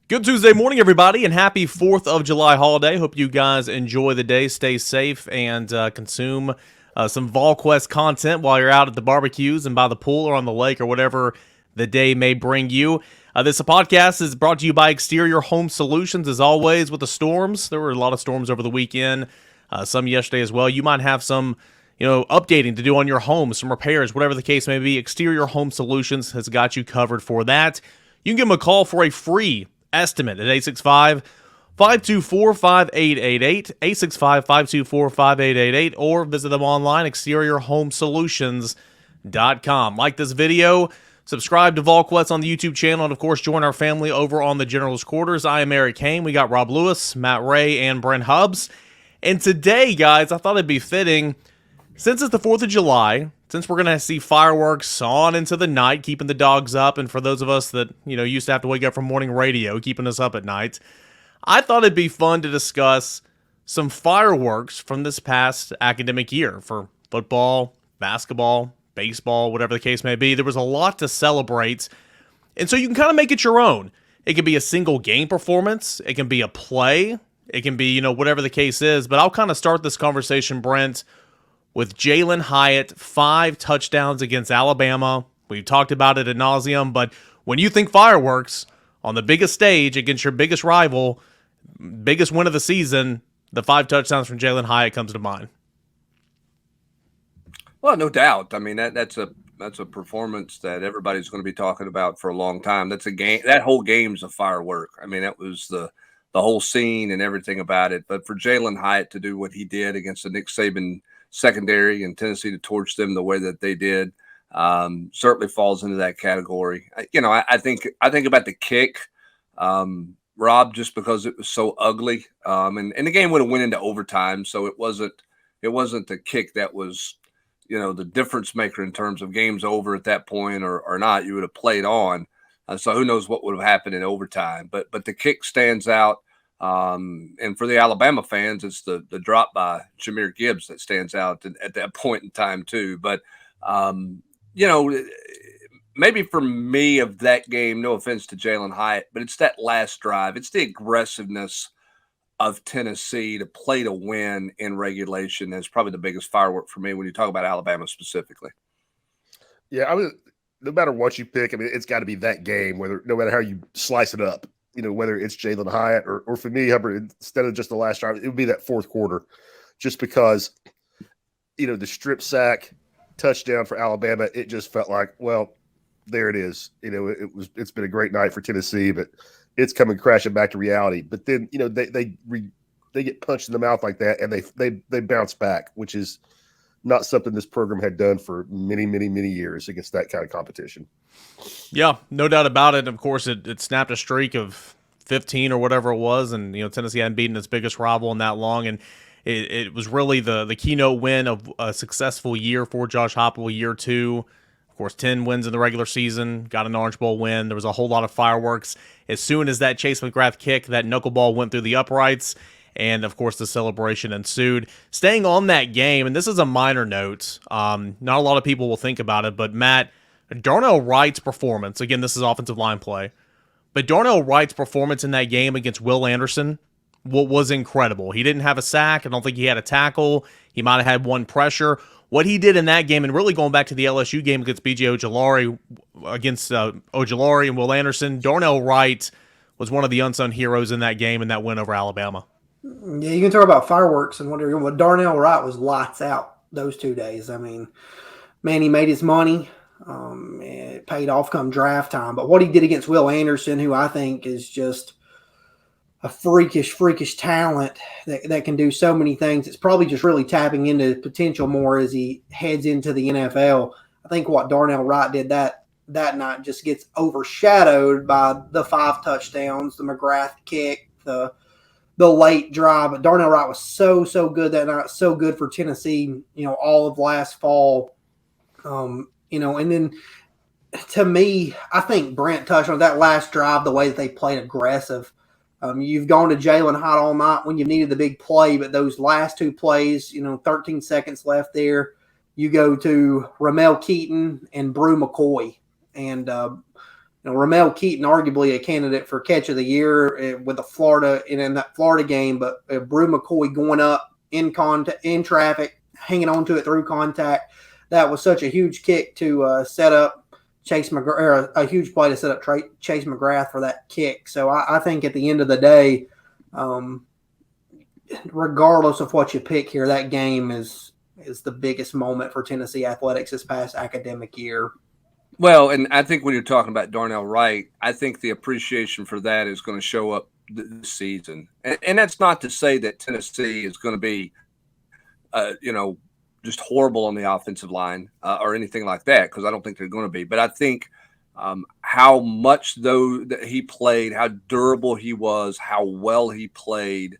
Good Tuesday morning, everybody, and happy 4th of July holiday. Hope you guys enjoy the day, stay safe, and consume some Volquest content while you're out at the barbecues and by the pool or on the lake or whatever the day may bring you. This podcast is brought to you by Exterior Home Solutions, as always, with the storms. There were a lot of storms over the weekend, some yesterday as well. You might have some updating to do on your home, some repairs, whatever the case may be. Exterior Home Solutions has got you covered for that. You can give them a call for a free estimate at 865-524-5888, 865-524-5888, or visit them online, exteriorhomesolutions.com. Like this video, subscribe to Volquest on the YouTube channel, and of course, join our family over on the General's Quarters. I am Eric Kane. We got Rob Lewis, Matt Ray, and Brent Hubbs. And today, guys, I thought it'd be fitting, since it's the 4th of July, since we're going to see fireworks on into the night, keeping the dogs up, and for those of us that, used to have to wake up from morning radio, keeping us up at night, I thought it'd be fun to discuss some fireworks from this past academic year for football, basketball, baseball, whatever the case may be. There was a lot to celebrate, and so you can kind of make it your own. It can be a single game performance. It can be a play. It can be, whatever the case is, but I'll kind of start this conversation, Brent, with Jalen Hyatt, 5 touchdowns against Alabama. We've talked about it ad nauseum, but when you think fireworks on the biggest stage against your biggest rival, biggest win of the season, the 5 touchdowns from Jalen Hyatt comes to mind. Well, no doubt. I mean, that's a performance that everybody's going to be talking about for a long time. That's a game. That whole game's a firework. I mean, that was the whole scene and everything about it. But for Jalen Hyatt to do what he did against the Nick Saban secondary and Tennessee to torch them the way that they did certainly falls into that category. I think about the kick, Rob, just because it was so ugly, and the game would have went into overtime, so it wasn't the kick that was the difference maker in terms of games over at that point or not. You would have played on, so who knows what would have happened in overtime. But the kick stands out. And for the Alabama fans, it's the drop by Jahmyr Gibbs that stands out at that point in time too. But, maybe for me of that game, no offense to Jalen Hyatt, but it's that last drive. It's the aggressiveness of Tennessee to play to win in regulation. That's probably the biggest firework for me when you talk about Alabama specifically. Yeah, no matter what you pick, it's got to be that game, no matter how you slice it up. Whether it's Jalen Hyatt or for me, Hubbard, instead of just the last drive, it would be that fourth quarter, just because, the strip sack touchdown for Alabama, it just felt like, well, there it is. It's been a great night for Tennessee, but it's coming crashing back to reality. But then, they get punched in the mouth like that, and they bounce back, which is not something this program had done for many, many, many years against that kind of competition. Yeah, no doubt about it. Of course, it snapped a streak of 15 or whatever it was, and Tennessee hadn't beaten its biggest rival in that long, and it was really the keynote win of a successful year for Josh Heupel, year 2. Of course, 10 wins in the regular season, got an Orange Bowl win. There was a whole lot of fireworks as soon as that Chase McGrath kick, that knuckleball went through the uprights, and of course the celebration ensued. Staying on that game, and this is a minor note, not a lot of people will think about it, but Matt, Darnell Wright's performance, again, this is offensive line play, but Darnell Wright's performance in that game against Will Anderson was incredible. He didn't have a sack. I don't think he had a tackle. He might have had one pressure. What he did in that game, and really going back to the LSU game against B.J. Ojulari, and Will Anderson, Darnell Wright was one of the unsung heroes in that game and that win over Alabama. Yeah, you can talk about fireworks and whatever. Well, Darnell Wright was lights out those 2 days. I mean, man, he made his money. It paid off come draft time. But what he did against Will Anderson, who I think is just a freakish talent that can do so many things, it's probably just really tapping into potential more as he heads into the NFL. I think what Darnell Wright did that night just gets overshadowed by the 5 touchdowns, the McGrath kick, the late drive. But Darnell Wright was so good that night, so good for Tennessee, all of last fall. And then to me, I think Brent touched on that last drive, the way that they played aggressive. You've gone to Jalen Hyatt all night when you needed the big play, but those last 2 plays, 13 seconds left there, you go to Ramel Keaton and Brew McCoy. And Ramel Keaton, arguably a candidate for catch of the year with the Florida in that Florida game, but Brew McCoy going up in traffic, hanging on to it through contact. That was such a huge kick to set up Chase McGrath, or a huge play to set up Chase McGrath for that kick. So I think at the end of the day, regardless of what you pick here, that game is the biggest moment for Tennessee athletics this past academic year. Well, and I think when you're talking about Darnell Wright, I think the appreciation for that is going to show up this season. And that's not to say that Tennessee is going to be, just horrible on the offensive line or anything like that, because I don't think they're going to be. But I think how much, though, that he played, how durable he was, how well he played,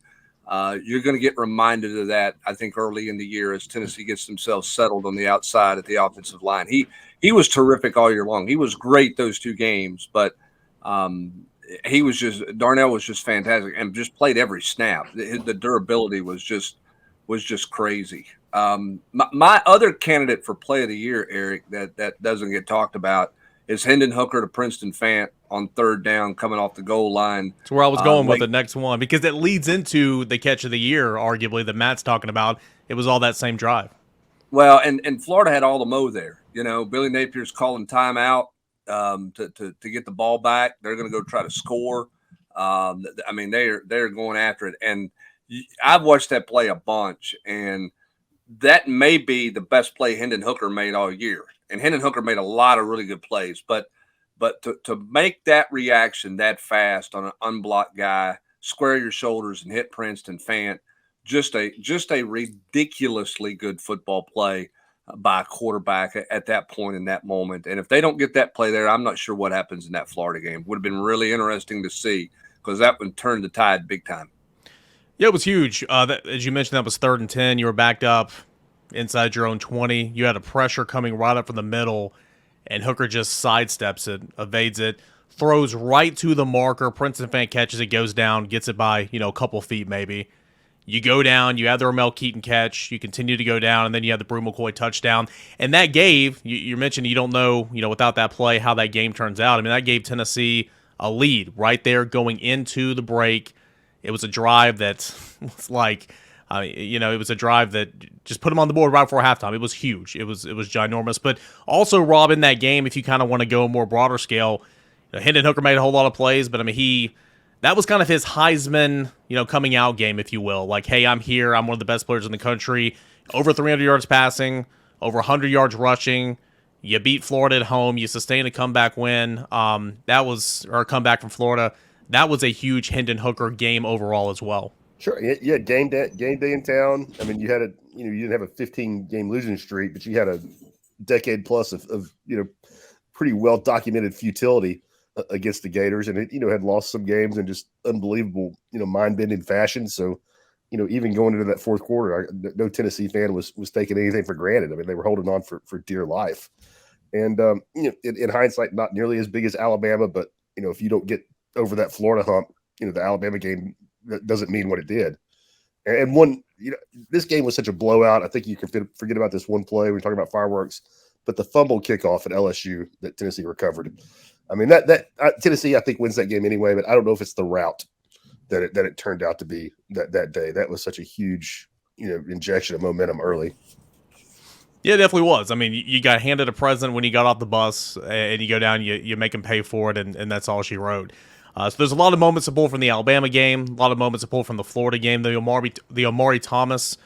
you're going to get reminded of that, I think, early in the year as Tennessee gets themselves settled on the outside at the offensive line. He was terrific all year long. He was great those 2 games, but Darnell was just fantastic and just played every snap. The durability was just crazy. My other candidate for play of the year, Eric, that doesn't get talked about is Hendon Hooker to Princeton Fant on 3rd down coming off the goal line. That's where I was going with the next one, because it leads into the catch of the year, arguably, that Matt's talking about. It was all that same drive. Well, and Florida had all the mo there. Billy Napier's calling timeout to get the ball back. They're going to go try to score. They're going after it. And I've watched that play a bunch, and that may be the best play Hendon Hooker made all year. And Hendon Hooker made a lot of really good plays, but to make that reaction that fast on an unblocked guy, square your shoulders and hit Princeton Fant, just a ridiculously good football play by a quarterback at that point in that moment. And if they don't get that play there, I'm not sure what happens in that Florida game. Would have been really interesting to see, because that one turned the tide big time. Yeah, it was huge. As you mentioned, that was 3rd and 10. You were backed up inside your own 20. You had a pressure coming right up from the middle, and Hooker just sidesteps it, evades it, throws right to the marker. Princeton Fant catches it, goes down, gets it by, a couple feet maybe. You go down, you have the Ramel Keaton catch, you continue to go down, and then you have the Brew McCoy touchdown. And that gave, you mentioned you don't know, without that play, how that game turns out. I mean, that gave Tennessee a lead right there going into the break. It was a drive that was like, it was a drive that just put them on the board right before halftime. It was huge. It was ginormous. But also, Rob, in that game, if you kind of want to go a more broader scale, Hendon Hooker made a whole lot of plays, but I mean, that was kind of his Heisman, coming out game, if you will. Like, hey, I'm here. I'm one of the best players in the country. Over 300 yards passing, over 100 yards rushing. You beat Florida at home. You sustain a comeback win. Or comeback from Florida. That was a huge Hendon Hooker game overall as well. Sure. Yeah, game day in town. I mean, you didn't have a 15-game losing streak, but you had a decade plus of pretty well documented futility against the Gators, and it had lost some games in just unbelievable mind-bending fashion. So even going into that 4th quarter, no Tennessee fan was taking anything for granted. I mean, they were holding on for dear life. And in hindsight, not nearly as big as Alabama, but if you don't get over that Florida hump, the Alabama game doesn't mean what it did. And this game was such a blowout. I think you can forget about this one play. We're talking about fireworks, but the fumble kickoff at LSU that Tennessee recovered. I mean, that Tennessee, I think, wins that game anyway, but I don't know if it's the route that it turned out to be that day. That was such a huge, injection of momentum early. Yeah, it definitely was. I mean, you got handed a present when you got off the bus, and you go down, you make him pay for it, and that's all she wrote. So there's a lot of moments to pull from the Alabama game, a lot of moments to pull from the Florida game. The Omari Thomas,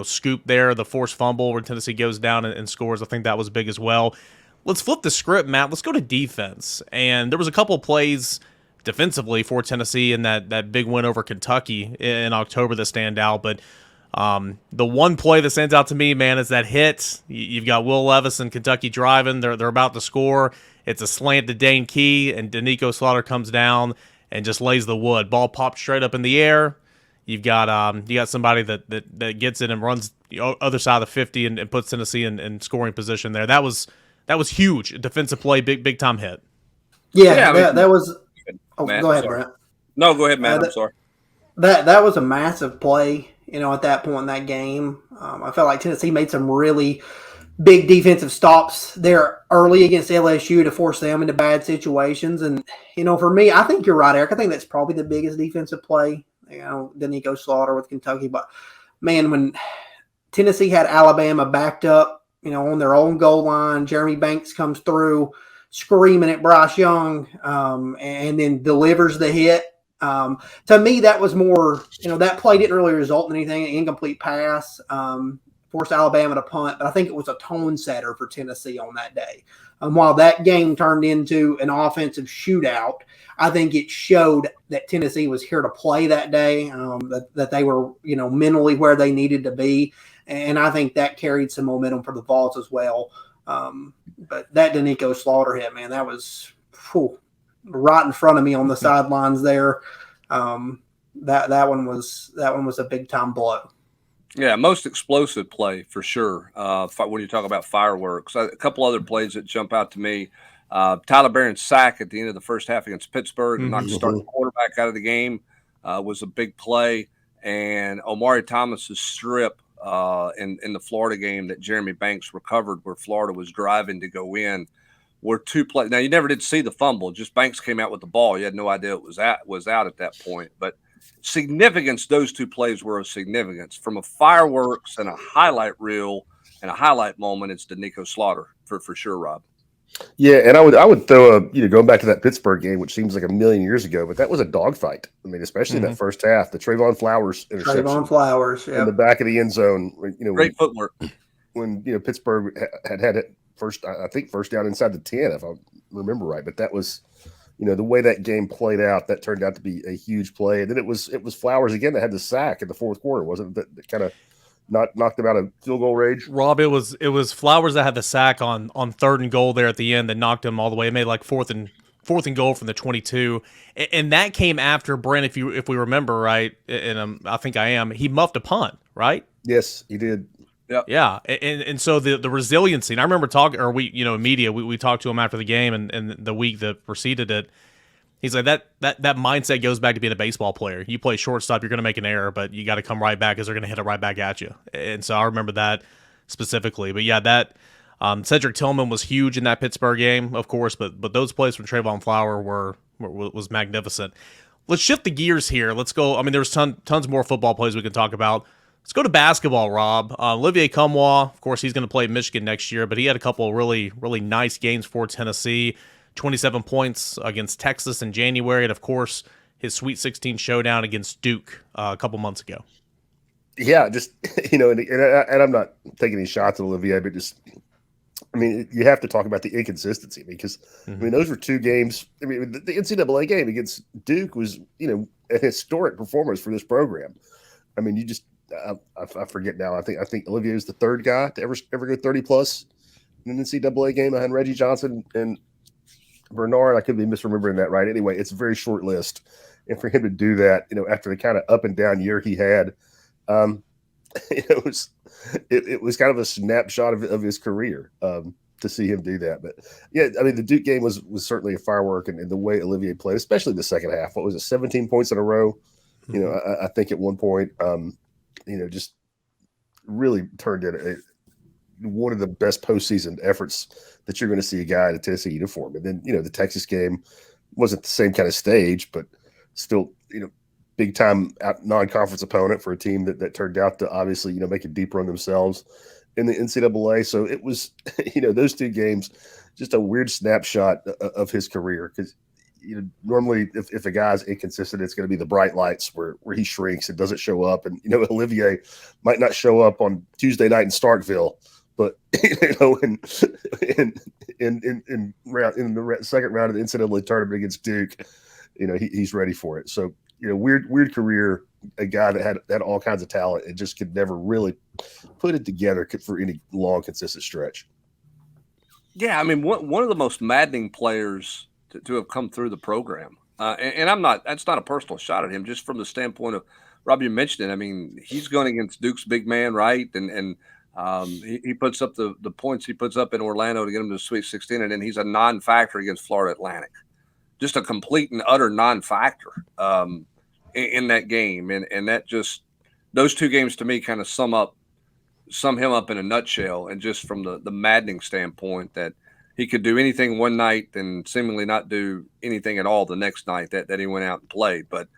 scoop there, the forced fumble where Tennessee goes down and scores. I think that was big as well. Let's flip the script, Matt. Let's go to defense. And there was a couple of plays defensively for Tennessee in that big win over Kentucky in October that stand out. But the one play that stands out to me, man, is that hit. You've got Will Levis and Kentucky driving. They're about to score. It's a slant to Dane Key, and Danico Slaughter comes down and just lays the wood. Ball pops straight up in the air. You've got somebody that gets it and runs the other side of the 50 and puts Tennessee in scoring position there. That was huge. Defensive play, big time hit. Yeah, that was. Oh, Matt, go ahead, sorry. Brent. No, go ahead, Matt. I'm sorry. That was a massive play. At that point in that game, I felt like Tennessee made some really big defensive stops there early against LSU to force them into bad situations. And, for me, I think you're right, Eric. I think that's probably the biggest defensive play, Danico Slaughter with Kentucky. But, man, when Tennessee had Alabama backed up, on their own goal line, Jeremy Banks comes through screaming at Bryce Young and then delivers the hit. To me, that was more, that play didn't really result in anything, an incomplete pass. Forced Alabama to punt, but I think it was a tone setter for Tennessee on that day. While that game turned into an offensive shootout, I think it showed that Tennessee was here to play that day, that they were, mentally where they needed to be. And I think that carried some momentum for the Vols as well. But that Danico Slaughter hit, man, that was right in front of me on the sidelines there. That one was a big time blow. Yeah, most explosive play for sure. When you talk about fireworks, a couple other plays that jump out to me. Tyler Barron's sack at the end of the first half against Pittsburgh and knocked the starting quarterback out of the game was a big play. And Omari Thomas's strip in the Florida game that Jeremy Banks recovered, where Florida was driving to go in, were two plays. Now, you never did see the fumble; just Banks came out with the ball. You had no idea it was out at that point, but. Significance, those two plays were of significance. From a fireworks and a highlight reel and a highlight moment, it's Danico Slaughter for sure, Rob. Yeah, and I would throw going back to that Pittsburgh game, which seems like a million years ago, but that was a dogfight. I mean, especially in that first half, the Trayvon Flowers interception. Trayvon Flowers, in the back of the end zone. Great footwork. When Pittsburgh had it first down inside the 10, if I remember right. But that was. The way that game played out, that turned out to be a huge play. And then it was Flowers again that had the sack in the fourth quarter, wasn't it? That kind of knocked him out of field goal range. Rob, it was Flowers that had the sack on third and goal there at the end that knocked him all the way. It made like fourth and goal from the 22, and that came after Brent. If we remember right, and I think I am, he muffed a punt, right? Yes, he did. Yep. Yeah, and so the resiliency. And I remember talking, or media, we talked to him after the game and the week that preceded it. He's like that mindset goes back to being a baseball player. You play shortstop, you're going to make an error, but you got to come right back because they're going to hit it right back at you. And so I remember that specifically. But yeah, that Cedric Tillman was huge in that Pittsburgh game, of course. But those plays from Trayvon Flower was magnificent. Let's shift the gears here. Let's go. I mean, there's tons more football plays we can talk about. Let's go to basketball, Rob. Olivier Cumwa, of course, he's going to play Michigan next year, but he had a couple of really, really nice games for Tennessee. 27 points against Texas in January, and, of course, his Sweet 16 showdown against Duke a couple months ago. Yeah, just, and I'm not taking any shots at Olivier, but just, you have to talk about the inconsistency because, those were two games. The NCAA game against Duke was, a historic performance for this program. You just, I forget now. I think Olivier is the third guy to ever go 30 plus in an NCAA game behind Reggie Johnson and Bernard. I could be misremembering that, right? Anyway, it's a very short list, and for him to do that, after the kind of up and down year he had, it was kind of a snapshot of his career to see him do that. But yeah, the Duke game was certainly a firework, and the way Olivier played, especially the second half. What was it, 17 points in a row? I think at one point. Just really turned in one of the best postseason efforts that you're going to see a guy in a Tennessee uniform. And then, the Texas game wasn't the same kind of stage, but still, big time non-conference opponent for a team that turned out to obviously, make a deep run themselves in the NCAA. So it was, those two games, just a weird snapshot of his career because, normally if a guy's inconsistent, it's going to be the bright lights where he shrinks and doesn't show up. And, Olivier might not show up on Tuesday night in Starkville, but, in the second round of the NCAA tournament against Duke, he's ready for it. So, weird career, a guy that had all kinds of talent and just could never really put it together for any long, consistent stretch. Yeah. One of the most maddening players to have come through the program. And that's not a personal shot at him, just from the standpoint of, Rob, you mentioned it. He's going against Duke's big man, right? And he puts up the points he puts up in Orlando to get him to the Sweet 16, and then he's a non-factor against Florida Atlantic. Just a complete and utter non-factor in that game. And that just, those two games to me kind of sum up sum him up in a nutshell, and just from the maddening standpoint that he could do anything one night and seemingly not do anything at all the next night that he went out and played. But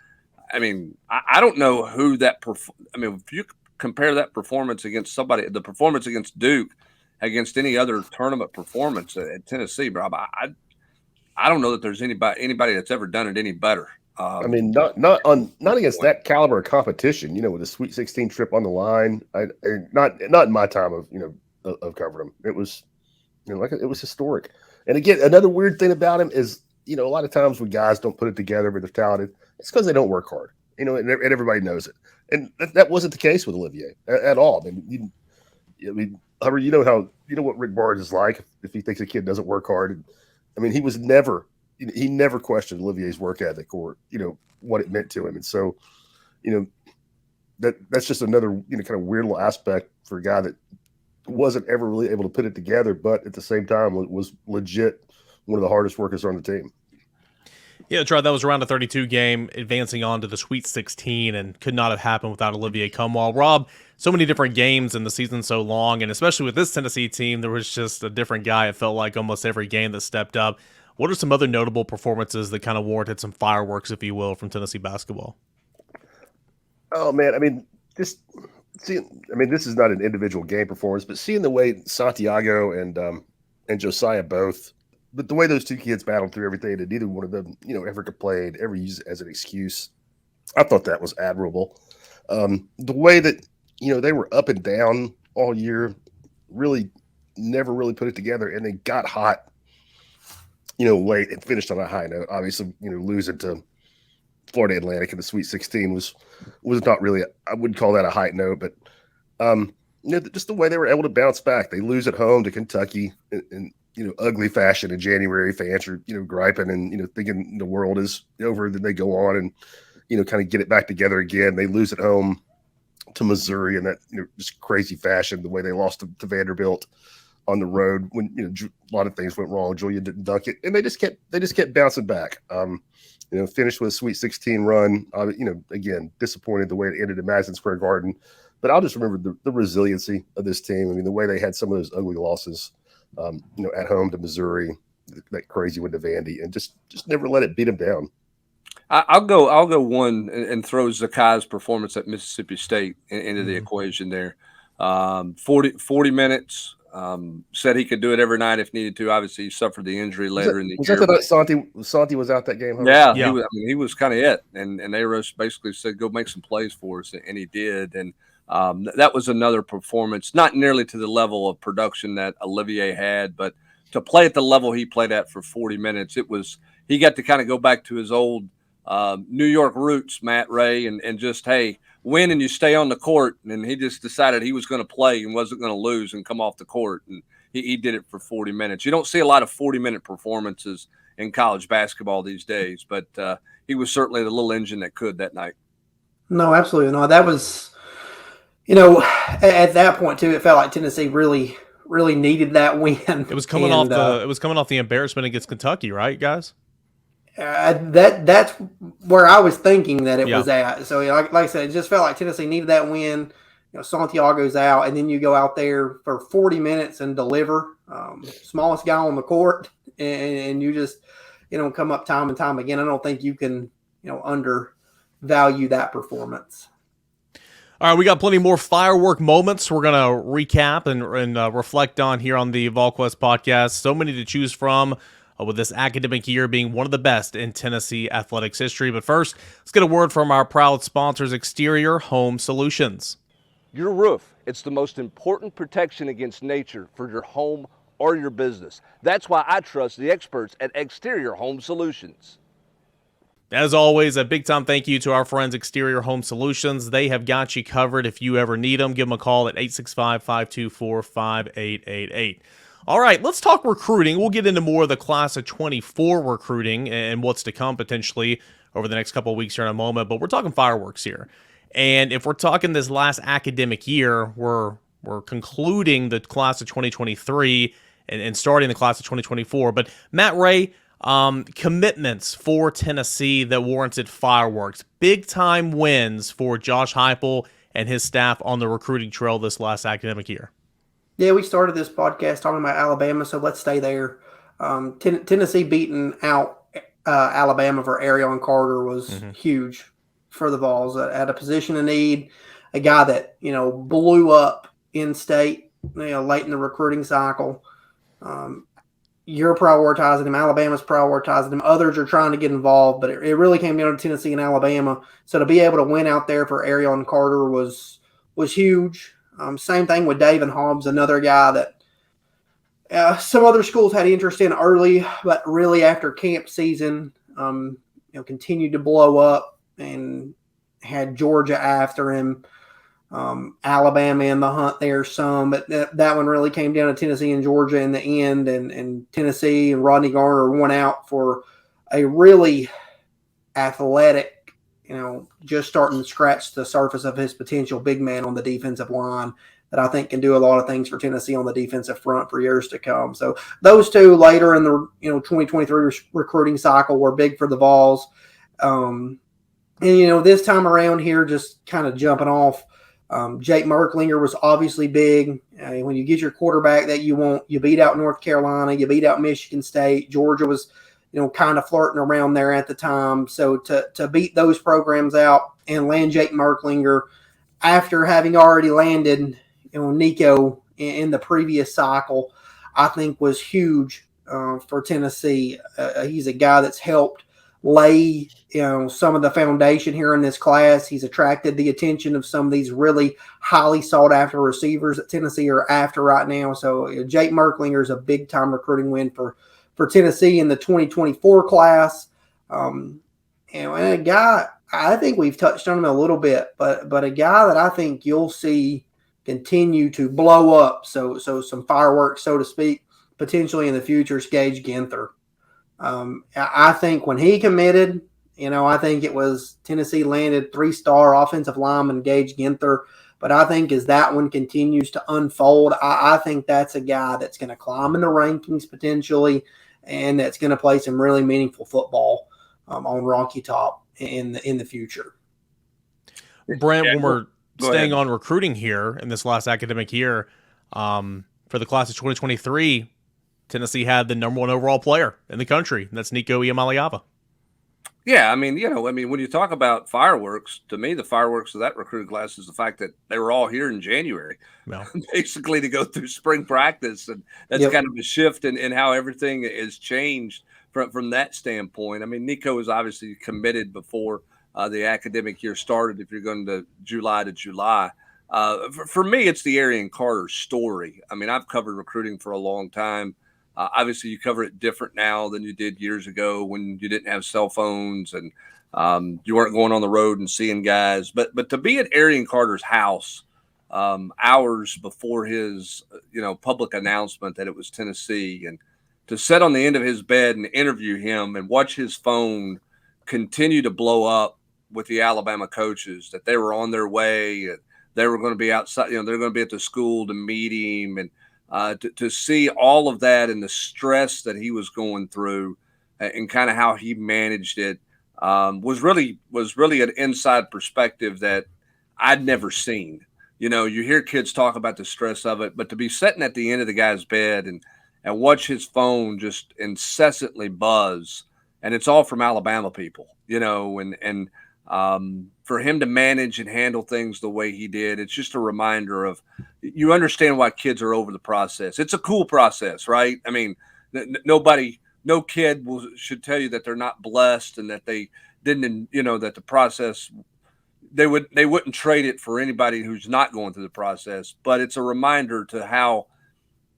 I mean, I don't know who that. I mean, if you compare that performance against somebody, the performance against Duke, against any other tournament performance at Tennessee, Rob, I don't know that there's anybody that's ever done it any better. I mean, not against that caliber of competition. You know, with a Sweet 16 trip on the line. Not in my time of covering him. It was, it was historic. And again, another weird thing about him is, a lot of times when guys don't put it together, but they're talented, it's because they don't work hard. And everybody knows it. And that wasn't the case with Olivier at all. Hubbard, you know what Rick Barnes is like if he thinks a kid doesn't work hard. I mean, he never questioned Olivier's work ethic or what it meant to him. And so, that's just another kind of weird little aspect for a guy that wasn't ever really able to put it together, but at the same time was legit one of the hardest workers on the team. Yeah, that's right. That was around a 32 game, advancing on to the Sweet 16, and could not have happened without Olivier Cumwall. Rob, so many different games in the season so long, and especially with this Tennessee team, there was just a different guy, it felt like, almost every game that stepped up. What are some other notable performances that kind of warranted some fireworks, if you will, from Tennessee basketball? Oh, man. I mean, this is not an individual game performance, but seeing the way Santiago and Josiah both, but the way those two kids battled through everything, and neither one of them, ever complained, ever used it as an excuse, I thought that was admirable. The way that, they were up and down all year, really never really put it together, and they got hot, late and finished on a high note. Obviously, losing to Florida Atlantic in the Sweet 16 was not really, I wouldn't call that a high note, but just the way they were able to bounce back. They lose at home to Kentucky in ugly fashion in January. Fans are, griping and, thinking the world is over. Then they go on and, kind of get it back together again. They lose at home to Missouri in that, just crazy fashion, the way they lost to Vanderbilt on the road when, a lot of things went wrong. Julia didn't dunk it, and they just kept bouncing back. Finished with a Sweet 16 run. Again, disappointed the way it ended at Madison Square Garden, but I'll just remember the resiliency of this team. I mean, the way they had some of those ugly losses, at home to Missouri, that crazy win to Vandy, and just never let it beat them down. I'll go one and throw Zakai's performance at Mississippi State into the equation there. 40 minutes. Said he could do it every night if needed to. Obviously, he suffered the injury later in the year. Was that the Santi was out that game? Huh? Yeah. He was kind of it. And they basically said, go make some plays for us. And he did. And that was another performance, not nearly to the level of production that Olivier had, but to play at the level he played at for 40 minutes, he got to kind of go back to his old New York roots, Matt Ray, and just, hey, win and you stay on the court. And he just decided he was going to play and wasn't going to lose and come off the court. And he did it for 40 minutes. You don't see a lot of 40-minute performances in college basketball these days, but he was certainly the little engine that could that night. No, absolutely. No, that was, at that point too, it felt like Tennessee really, really needed that win. It was coming off the embarrassment against Kentucky, right, guys? That's where I was thinking that it was at. So, like I said, it just felt like Tennessee needed that win. Santiago's out, and then you go out there for 40 minutes and deliver. Smallest guy on the court, and you just, come up time and time again. I don't think you can, undervalue that performance. All right, we got plenty more firework moments we're going to recap and reflect on here on the Volquest podcast. So many to choose from, with this academic year being one of the best in Tennessee athletics history. But first, let's get a word from our proud sponsors, Exterior Home Solutions. Your roof, it's the most important protection against nature for your home or your business. That's why I trust the experts at Exterior Home Solutions. As always, a big-time thank you to our friends Exterior Home Solutions. They have got you covered if you ever need them. Give them a call at 865-524-5888. All right, let's talk recruiting. We'll get into more of the class of 24 recruiting and what's to come potentially over the next couple of weeks here in a moment, but we're talking fireworks here. And if we're talking this last academic year, we're concluding the class of 2023 and starting the class of 2024. But Matt Ray, commitments for Tennessee that warranted fireworks. Big-time wins for Josh Heupel and his staff on the recruiting trail this last academic year. Yeah, we started this podcast talking about Alabama, so let's stay there. Tennessee beating out Alabama for Arion Carter was huge for the Vols at a position of need, a guy that, blew up in state, late in the recruiting cycle. You're prioritizing him. Alabama's prioritizing him. Others are trying to get involved, but it really came down to Tennessee and Alabama. So to be able to win out there for Arion Carter was huge. Same thing with David Hobbs, another guy that some other schools had interest in early, but really after camp season, continued to blow up and had Georgia after him. Alabama in the hunt there some, but that one really came down to Tennessee and Georgia in the end, and Tennessee and Rodney Garner won out for a really athletic, just starting to scratch the surface of his potential big man on the defensive line that I think can do a lot of things for Tennessee on the defensive front for years to come. So those two later in the 2023 recruiting cycle were big for the Vols. And this time around here, just kind of jumping off, Jake Merklinger was obviously big. When you get your quarterback that you want, you beat out North Carolina, you beat out Michigan State. Georgia was, kind of flirting around there at the time. So to beat those programs out and land Jake Merklinger after having already landed, Nico in the previous cycle, I think was huge for Tennessee. He's a guy that's helped lay some of the foundation here in this class. He's attracted the attention of some of these really highly sought after receivers that Tennessee are after right now. So Jake Merklinger is a big time recruiting win for Tennessee in the 2024 class. And a guy, I think we've touched on him a little bit, but a guy that I think you'll see continue to blow up. So some fireworks, so to speak, potentially in the future is Gage Ginther. I think when he committed, I think it was Tennessee landed 3-star offensive lineman Gage Ginther. But I think as that one continues to unfold, I think that's a guy that's going to climb in the rankings potentially, and that's going to play some really meaningful football on Rocky Top in the future. Brent, when we're staying on recruiting here in this last academic year, for the class of 2023, Tennessee had the number 1 overall player in the country, and that's Nico Iamaleava. Yeah, when you talk about fireworks, to me, the fireworks of that recruiting class is the fact that they were all here in January, basically to go through spring practice. And that's kind of a shift in how everything is changed from that standpoint. Nico was obviously committed before the academic year started, if you're going to July to July. For me, it's the Arion Carter story. I've covered recruiting for a long time. Obviously, you cover it different now than you did years ago when you didn't have cell phones and you weren't going on the road and seeing guys. But to be at Arion Carter's house hours before his public announcement that it was Tennessee, and to sit on the end of his bed and interview him and watch his phone continue to blow up with the Alabama coaches that they were on their way, they were going to be outside, they're going to be at the school to meet him, and to see all of that and the stress that he was going through and kind of how he managed it was really an inside perspective that I'd never seen. You hear kids talk about the stress of it, but to be sitting at the end of the guy's bed and watch his phone just incessantly buzz, and it's all from Alabama people, and for him to manage and handle things the way he did, it's just a reminder of, you understand why kids are over the process. It's a cool process, right? No kid should tell you that they're not blessed and that they didn't, that the process, they wouldn't trade it for anybody who's not going through the process. But it's a reminder to how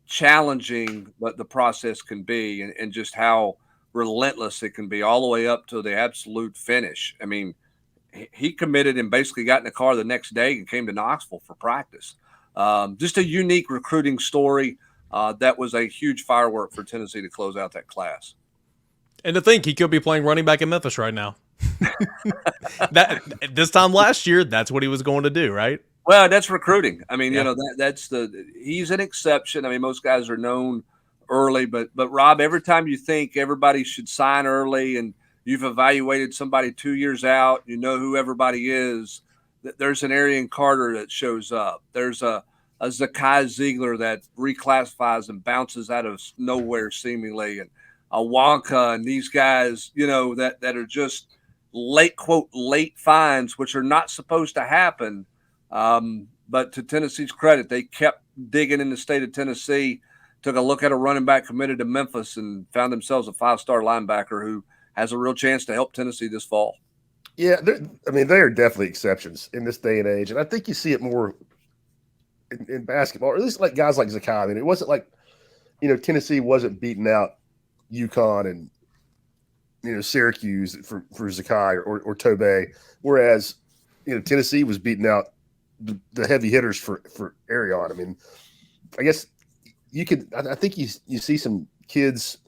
challenging the process can be, and just how relentless it can be all the way up to the absolute finish. He committed and basically got in the car the next day and came to Knoxville for practice. Just a unique recruiting story. That was a huge firework for Tennessee to close out that class. And to think he could be playing running back in Memphis right now. This time last year, that's what he was going to do, right? Well, that's recruiting. He's an exception. Most guys are known early, but Rob, every time you think everybody should sign early and you've evaluated somebody 2 years out, who everybody is, there's an Arian Carter that shows up. There's a Zakai Ziegler that reclassifies and bounces out of nowhere seemingly, and a Wonka and these guys, that are just late finds, which are not supposed to happen. But to Tennessee's credit, they kept digging in the state of Tennessee, took a look at a running back committed to Memphis, and found themselves a 5-star linebacker who has a real chance to help Tennessee this fall. Yeah, they are definitely exceptions in this day and age, and I think you see it more in basketball, or at least like guys like Zakai. I mean, it wasn't like, Tennessee wasn't beating out UConn and Syracuse for Zakai or Tobey, whereas Tennessee was beating out the heavy hitters for Arion. I mean, I guess I think you see some kids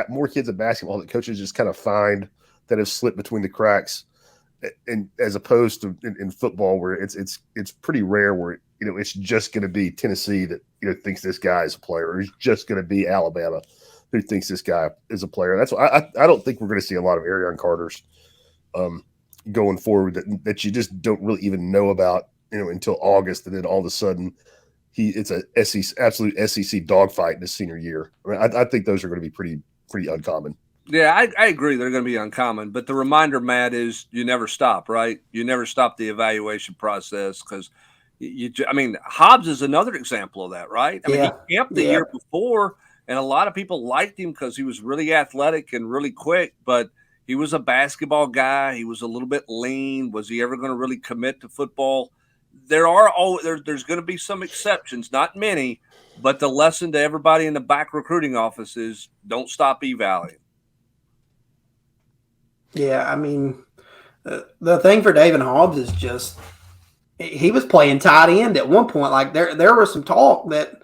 more kids in basketball that coaches just kind of find that have slipped between the cracks, and as opposed to in football where it's pretty rare where it's just going to be Tennessee that thinks this guy is a player, or it's just going to be Alabama who thinks this guy is a player. That's why I don't think we're going to see a lot of Arion Carters going forward that you just don't really even know about until August, and then all of a sudden it's a absolute SEC dogfight in his senior year. I mean, I think those are going to be pretty uncommon. Yeah, I agree. They're going to be uncommon. But the reminder, Matt, is you never stop, right? You never stop the evaluation process because, Hobbs is another example of that, right? I mean, he camped the year before, and a lot of people liked him because he was really athletic and really quick, but he was a basketball guy. He was a little bit lean. Was he ever going to really commit to football? There's going to be some exceptions, not many, but the lesson to everybody in the back recruiting office is don't stop evaluating. Yeah, I mean, the thing for David Hobbs is just he was playing tight end at one point. Like there was some talk that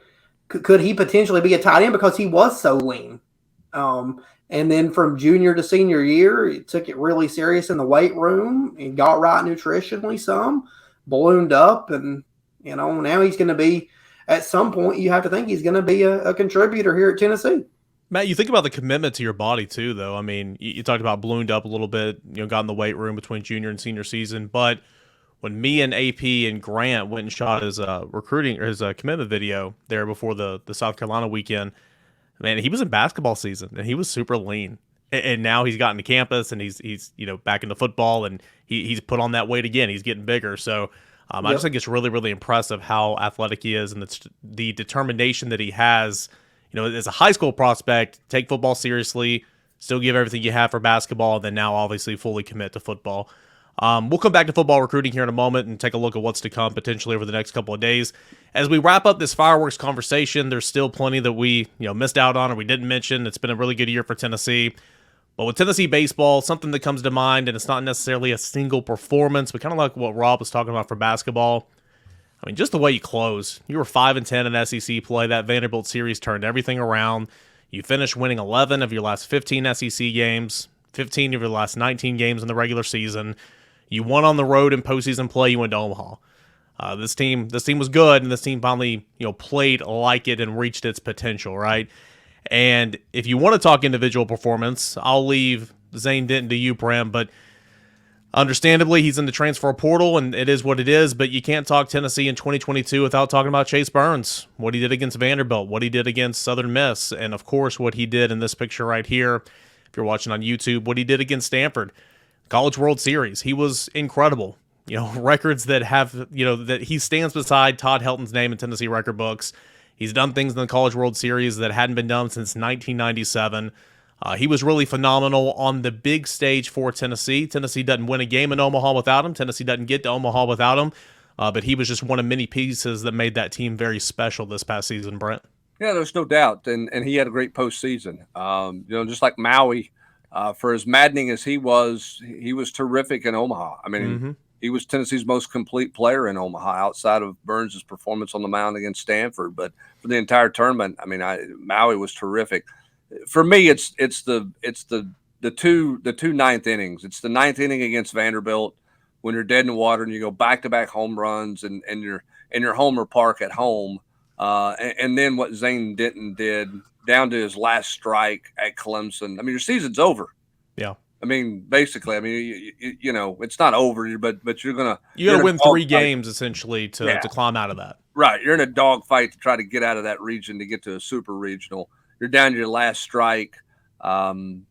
could he potentially be a tight end because he was so lean. And then from junior to senior year, he took it really serious in the weight room and got right nutritionally some, ballooned up, and now he's going to be at some point. You have to think he's going to be a contributor here at Tennessee. Matt, you think about the commitment to your body too, though. I mean, you talked about ballooned up a little bit, got in the weight room between junior and senior season. But when me and AP and Grant went and shot his commitment video there before the South Carolina weekend, man, he was in basketball season and he was super lean. And now he's gotten to campus and he's back into football and he's put on that weight again. He's getting bigger. So I just think it's really, really impressive how athletic he is and the determination that he has. As a high school prospect, take football seriously, still give everything you have for basketball, and then now obviously fully commit to football. We'll come back to football recruiting here in a moment and take a look at what's to come potentially over the next couple of days. As we wrap up this fireworks conversation, there's still plenty that we missed out on or we didn't mention. It's been a really good year for Tennessee. But with Tennessee baseball, something that comes to mind, and it's not necessarily a single performance, but kind of like what Rob was talking about for basketball. I mean, just the way you close. You were 5-10 in SEC play. That Vanderbilt series turned everything around. You finished winning 11 of your last 15 SEC games, 15 of your last 19 games in the regular season. You won on the road in postseason play. You went to Omaha. This team was good, and this team finally played like it and reached its potential, right? And if you want to talk individual performance, I'll leave Zane Denton to you, Prem, but understandably, he's in the transfer portal, and it is what it is, but you can't talk Tennessee in 2022 without talking about Chase Burns, what he did against Vanderbilt, what he did against Southern Miss, and, of course, what he did in this picture right here, if you're watching on YouTube, what he did against Stanford. College World Series. He was incredible. Records that have, that he stands beside Todd Helton's name in Tennessee record books. He's done things in the College World Series that hadn't been done since 1997. He was really phenomenal on the big stage for Tennessee. Tennessee doesn't win a game in Omaha without him. Tennessee doesn't get to Omaha without him. But he was just one of many pieces that made that team very special this past season, Brent. Yeah, there's no doubt. And he had a great postseason. Just like Maui, for as maddening as he was terrific in Omaha. I mean, he was Tennessee's most complete player in Omaha outside of Burns' performance on the mound against Stanford. But for the entire tournament, I mean, Maui was terrific. For me, it's the two ninth innings. It's the ninth inning against Vanderbilt when you're dead in the water and you go back-to-back home runs and you're in your Homer Park at home. And then what Zane Denton did down to his last strike at Clemson. I mean, your season's over. Yeah. I mean, basically, I mean, you know, it's not over, but you're got to in a win dog 3 fight. games essentially to Yeah. to climb out of that. Right. You're in a dog fight to try to get out of that region to get to a super regional. You're down to your last strike. And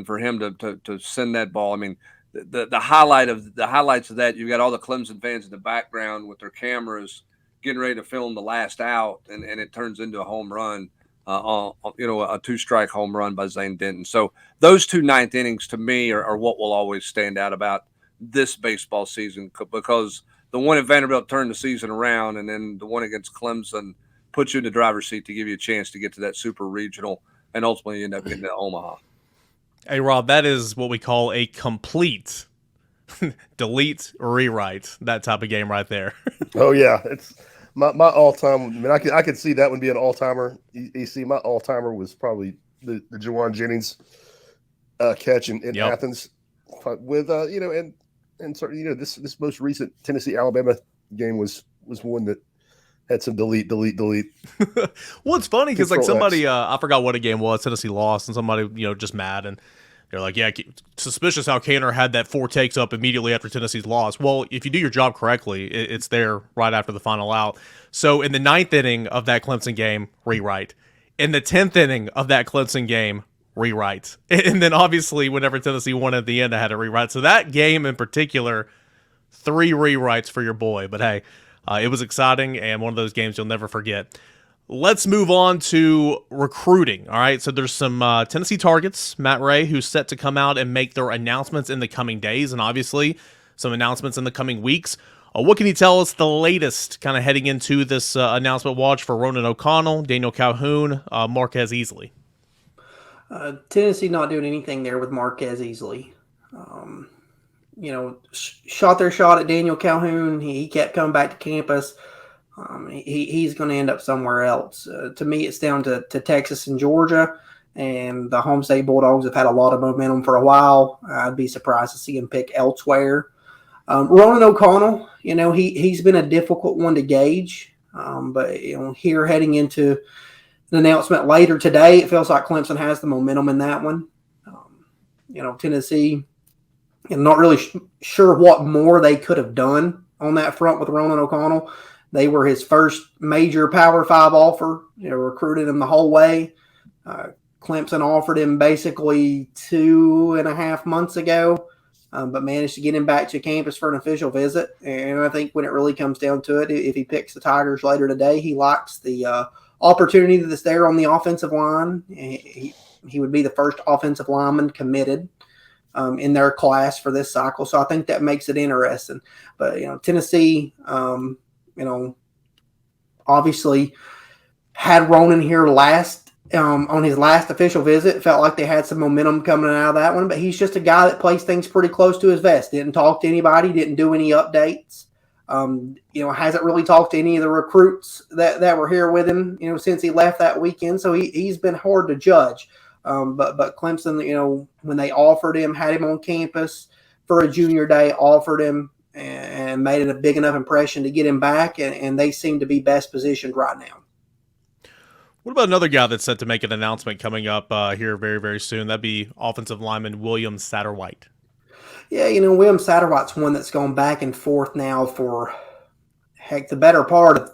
for him to send that ball, I mean, the highlights of that, you've got all the Clemson fans in the background with their cameras getting ready to film the last out, and it turns into a home run, you know, a 2-strike home run by Zane Denton. So those 2 ninth innings to me are what will always stand out about this baseball season, because the one at Vanderbilt turned the season around, and then the one against Clemson puts you in the driver's seat to give you a chance to get to that super regional and ultimately end up getting to Omaha. Hey, Rob, that is what we call a complete delete, rewrite, that type of game right there. Oh yeah, it's my all time. I mean, I could see that one be an all timer. You see, my all timer was probably the Juwan Jennings catch in Yep. Athens, with you know, and sort of, you know, this most recent Tennessee Alabama game was one that had some delete. Well, it's funny because like Control somebody, X. I forgot what a game was. Tennessee lost, and somebody, you know, just mad, and they're like, "Yeah, suspicious how Canner had that 4 takes up immediately after Tennessee's loss." Well, if you do your job correctly, it's there right after the final out. So in the 9th inning of that Clemson game, rewrite. In the 10th inning of that Clemson game, rewrite. And then obviously whenever Tennessee won at the end, I had to rewrite. So that game in particular, 3 rewrites for your boy. But hey, it was exciting and one of those games you'll never forget. Let's move on to recruiting. All right, so there's some Tennessee targets, Matt Ray, who's set to come out and make their announcements in the coming days, and obviously some announcements in the coming weeks. What can you tell us the latest kind of heading into this announcement watch for Ronan O'Connell, Daniel Calhoun, Marquez Easley? Tennessee not doing anything there with Marquez Easley. You know, shot their shot at Daniel Calhoun. He kept coming back to campus. He's going to end up somewhere else. To me, it's down to Texas and Georgia, and the home state Bulldogs have had a lot of momentum for a while. I'd be surprised to see him pick elsewhere. Ronan O'Connell, you know, he's been a difficult one to gauge, but you know, here heading into an announcement later today, it feels like Clemson has the momentum in that one. You know, Tennessee, I'm not really sure what more they could have done on that front with Ronan O'Connell. They were his first major Power 5 offer. You know, recruited him the whole way. Clemson offered him basically 2.5 months ago, but managed to get him back to campus for an official visit. And I think when it really comes down to it, if he picks the Tigers later today, he likes the opportunity that's there on the offensive line. He would be the first offensive lineman committed in their class for this cycle. So I think that makes it interesting. But, you know, Tennessee, you know, obviously had Ronan here last on his last official visit. It felt like they had some momentum coming out of that one, but he's just a guy that plays things pretty close to his vest. Didn't talk to anybody, didn't do any updates. You know, hasn't really talked to any of the recruits that were here with him, you know, since he left that weekend. So he's been hard to judge. But Clemson, you know, when they offered him, had him on campus for a junior day, offered him and made it a big enough impression to get him back, and they seem to be best positioned right now. What about another guy that's set to make an announcement coming up here very, very soon? That'd be offensive lineman William Satterwhite. Yeah, you know, William Satterwhite's one that's gone back and forth now for, heck, the better part of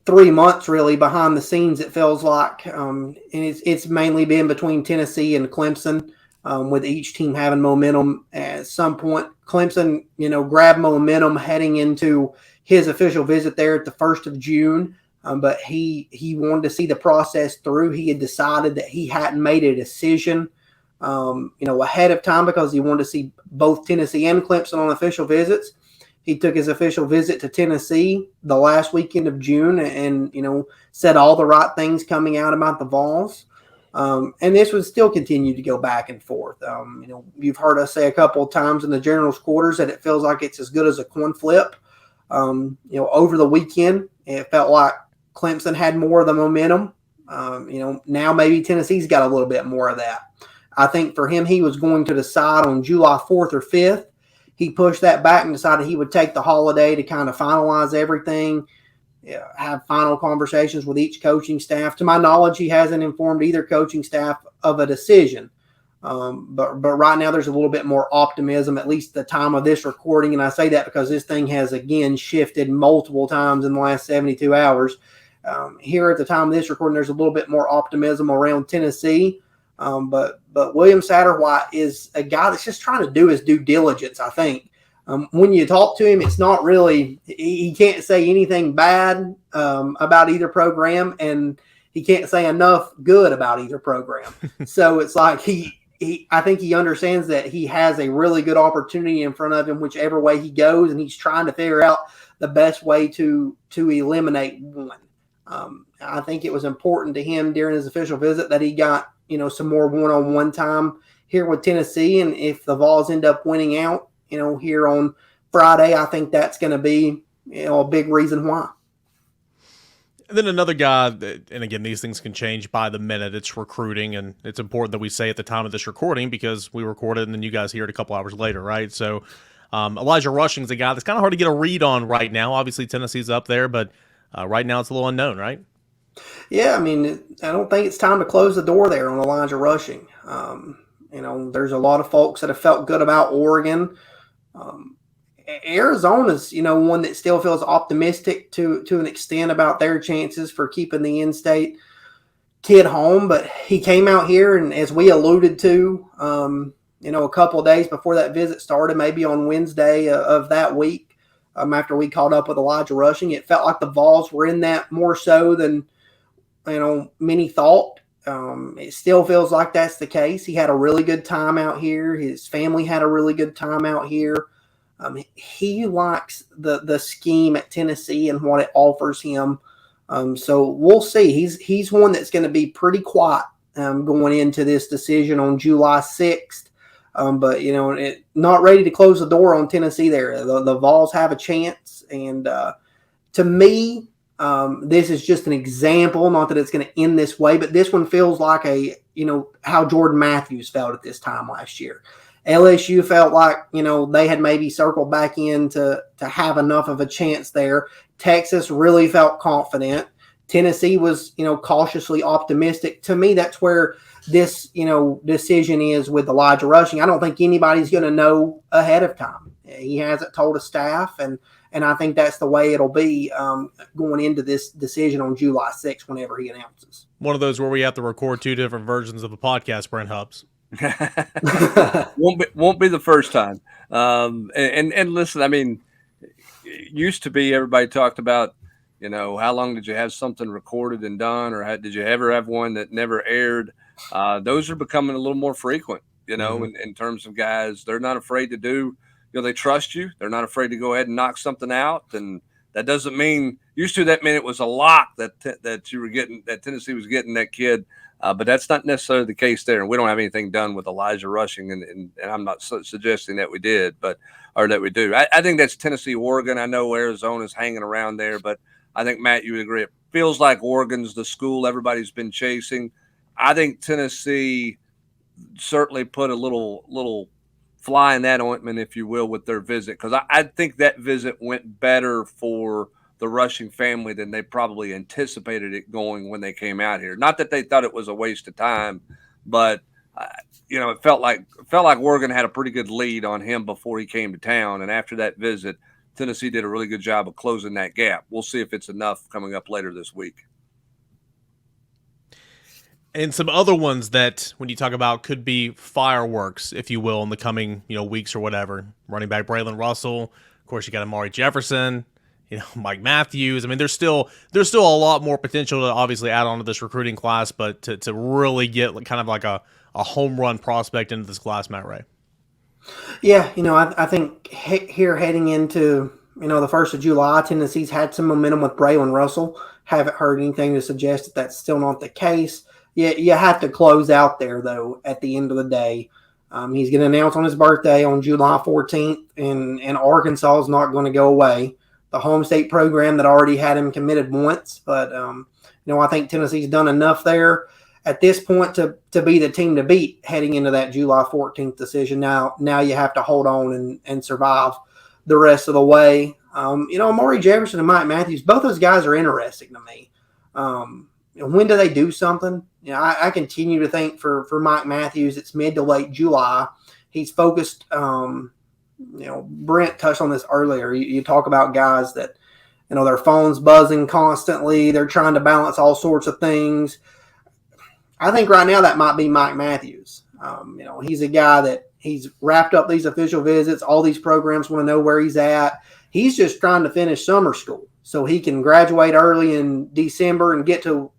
3 months, really, behind the scenes, it feels like. And it's mainly been between Tennessee and Clemson, with each team having momentum. At some point, Clemson, you know, grabbed momentum heading into his official visit there at the 1st of June. But he wanted to see the process through. He had decided that he hadn't made a decision, you know, ahead of time, because he wanted to see both Tennessee and Clemson on official visits. He took his official visit to Tennessee the last weekend of June and you know, said all the right things coming out about the Vols. And this would still continue to go back and forth. You know, you've heard us say a couple of times in the general's quarters that it feels like it's as good as a coin flip. You know, over the weekend, it felt like Clemson had more of the momentum. You know, now maybe Tennessee's got a little bit more of that. I think for him, he was going to decide on July 4th or 5th. He pushed that back and decided he would take the holiday to kind of finalize everything, have final conversations with each coaching staff. To my knowledge, he hasn't informed either coaching staff of a decision. But right now there's a little bit more optimism, at least the time of this recording. And I say that because this thing has again shifted multiple times in the last 72 hours. Here at the time of this recording, there's a little bit more optimism around Tennessee. But William Satterwhite is a guy that's just trying to do his due diligence, I think. When you talk to him, it's not really, he can't say anything bad about either program, and he can't say enough good about either program. So it's like I think he understands that he has a really good opportunity in front of him, whichever way he goes, and he's trying to figure out the best way to eliminate one. I think it was important to him during his official visit that he got, some more one-on-one time here with Tennessee. And if the Vols end up winning out, here on Friday, I think that's going to be, a big reason why. And then another guy, and again, these things can change by the minute. It's recruiting, and it's important that we say at the time of this recording because we record it and then you guys hear it a couple hours later, right? So Elijah Rushing's a guy that's kind of hard to get a read on right now. Obviously, Tennessee's up there, but right now it's a little unknown, right? Yeah, I mean, I don't think it's time to close the door there on Elijah Rushing. There's a lot of folks that have felt good about Oregon. Arizona's, one that still feels optimistic to an extent about their chances for keeping the in-state kid home. But he came out here, and as we alluded to, a couple of days before that visit started, maybe on Wednesday of that week, after we caught up with Elijah Rushing, it felt like the Vols were in that more so than, many thought. It still feels like that's the case. He had a really good time out here. His family had a really good time out here. He likes the scheme at Tennessee and what it offers him. So we'll see. He's one that's going to be pretty quiet going into this decision on July 6th. But not ready to close the door on Tennessee there. The Vols have a chance. And to me, this is just an example, not that it's going to end this way, but this one feels like how Jordan Matthews felt at this time last year. LSU felt like, they had maybe circled back in to have enough of a chance there. Texas really felt confident. Tennessee was, cautiously optimistic. To me, that's where this, decision is with Elijah Rushing. I don't think anybody's going to know ahead of time. He hasn't told his staff, and I think that's the way it'll be going into this decision on July 6th whenever he announces. One of those where we have to record two different versions of a podcast, Brent Hubbs. won't be the first time. And listen, I mean, it used to be everybody talked about, how long did you have something recorded and done, or did you ever have one that never aired? Those are becoming a little more frequent, in terms of guys. They're not afraid to do. They trust you. They're not afraid to go ahead and knock something out. And that doesn't mean used to that meant it was a lock that you were getting, that Tennessee was getting that kid. But that's not necessarily the case there. And we don't have anything done with Elijah Rushing. And I'm not suggesting that we did, or that we do. I think that's Tennessee, Oregon. I know Arizona's hanging around there, but I think, Matt, you would agree. It feels like Oregon's the school everybody's been chasing. I think Tennessee certainly put a little fly in that ointment, if you will, with their visit, because I think that visit went better for the Rushing family than they probably anticipated it going when they came out here. Not that they thought it was a waste of time, but it felt like Oregon had a pretty good lead on him before he came to town, and after that visit, Tennessee did a really good job of closing that gap. We'll see if it's enough coming up later this week. And some other ones that, when you talk about, could be fireworks, if you will, in the coming weeks or whatever. Running back Braylon Russell, of course, you got Amari Jefferson, Mike Matthews. I mean, there's still a lot more potential to obviously add on to this recruiting class, but to really get kind of like a home run prospect into this class, Matt Ray. Yeah, I think here heading into the 1st of July, Tennessee's had some momentum with Braylon Russell. Haven't heard anything to suggest that that's still not the case. Yeah, you have to close out there, though, at the end of the day. He's going to announce on his birthday on July 14th, and Arkansas is not going to go away. The home state program that already had him committed once. But, I think Tennessee's done enough there at this point to be the team to beat heading into that July 14th decision. Now you have to hold on and survive the rest of the way. Amari Jefferson and Mike Matthews, both those guys are interesting to me. when do they do something? I continue to think for Mike Matthews, it's mid to late July. He's focused. Brent touched on this earlier. You talk about guys that, their phone's buzzing constantly. They're trying to balance all sorts of things. I think right now that might be Mike Matthews. He's a guy that he's wrapped up these official visits. All these programs want to know where he's at. He's just trying to finish summer school so he can graduate early in December and get to,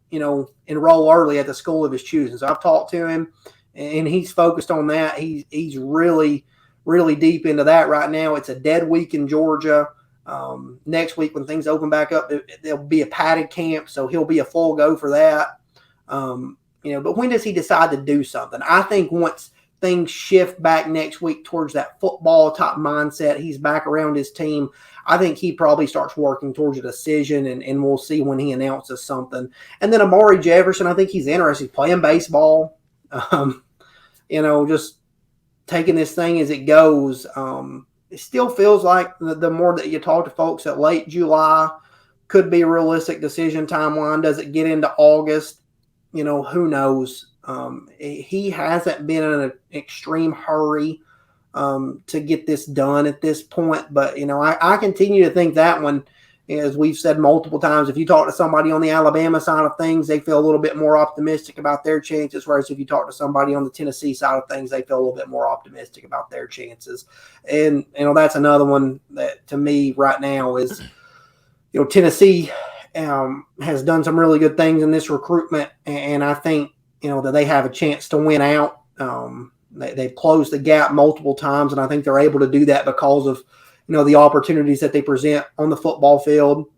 enroll early at the school of his choosing. So I've talked to him, and he's focused on that. He's really, really deep into that right now. It's a dead week in Georgia. Next week when things open back up, there'll be a padded camp, so he'll be a full go for that. But when does he decide to do something? I think once things shift back next week towards that football type mindset, he's back around his team, I think he probably starts working towards a decision, and we'll see when he announces something. And then Amari Jefferson, I think he's interested. He's playing baseball, just taking this thing as it goes. It still feels like the more that you talk to folks that late July could be a realistic decision timeline. Does it get into August? Who knows? He hasn't been in an extreme hurry to get this done at this point. But, I continue to think that one, as we've said multiple times, if you talk to somebody on the Alabama side of things, they feel a little bit more optimistic about their chances. Whereas if you talk to somebody on the Tennessee side of things, they feel a little bit more optimistic about their chances. And, that's another one that to me right now is, Tennessee has done some really good things in this recruitment. And I think, that they have a chance to win out. They've closed the gap multiple times, and I think they're able to do that because of, the opportunities that they present on the football field,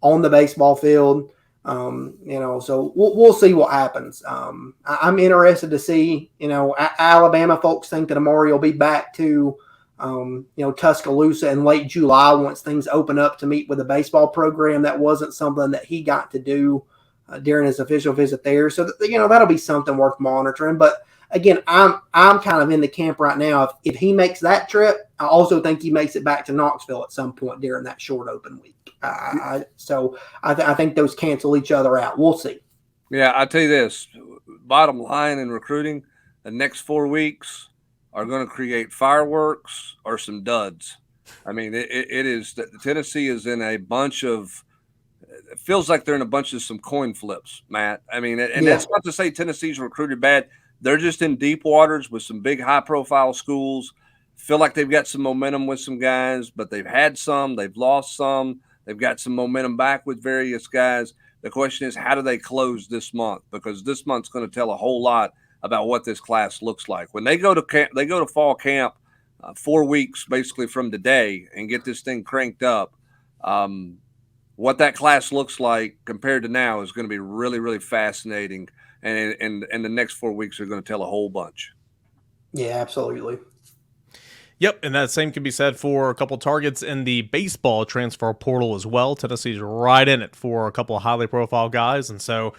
on the baseball field. So we'll see what happens. I'm interested to see, Alabama folks think that Amari will be back to, Tuscaloosa in late July once things open up to meet with a baseball program. That wasn't something that he got to do during his official visit there. So, that'll be something worth monitoring. But again, I'm kind of in the camp right now. If he makes that trip, I also think he makes it back to Knoxville at some point during that short open week. So I think those cancel each other out. We'll see. Yeah, I'll tell you this. Bottom line in recruiting, the next 4 weeks are going to create fireworks or some duds. I mean, it is – Tennessee is in a bunch of – it feels like they're in a bunch of some coin flips, Matt. I mean, and that's not to say Tennessee's recruited bad. They're just in deep waters with some big high-profile schools. Feel like they've got some momentum with some guys, but they've had some. They've lost some. They've got some momentum back with various guys. The question is, how do they close this month? Because this month's going to tell a whole lot about what this class looks like. When they go to camp, they go to fall camp 4 weeks basically from today and get this thing cranked up. What that class looks like compared to now is going to be really, really fascinating. And the next 4 weeks are going to tell a whole bunch. Yeah, absolutely. Yep, and that same can be said for a couple targets in the baseball transfer portal as well. Tennessee's right in it for a couple of highly profile guys, and so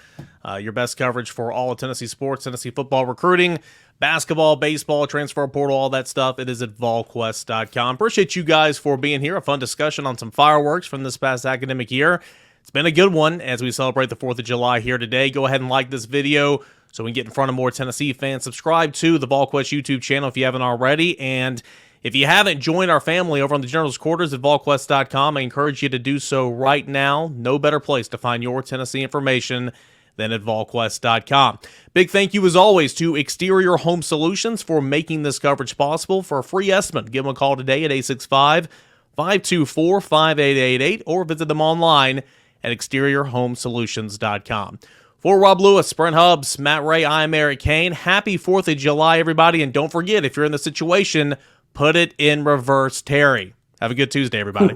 your best coverage for all of Tennessee sports, Tennessee football recruiting, basketball, baseball, transfer portal, all that stuff, it is at Volquest.com. Appreciate you guys for being here. A fun discussion on some fireworks from this past academic year. It's been a good one as we celebrate the 4th of July here today. Go ahead and like this video so we can get in front of more Tennessee fans. Subscribe to the Volquest YouTube channel if you haven't already, and if you haven't joined our family over on the General's Quarters at Volquest.com, I encourage you to do so right now. No better place to find your Tennessee information than at Volquest.com. Big thank you, as always, to Exterior Home Solutions for making this coverage possible. For a free estimate, give them a call today at 865-524-5888 or visit them online at exteriorhomesolutions.com. For Rob Lewis, Brent Hubbs, Matt Ray, I'm Eric Kane. Happy 4th of July, everybody, and don't forget, if you're in the situation, put it in reverse, Terry. Have a good Tuesday, everybody.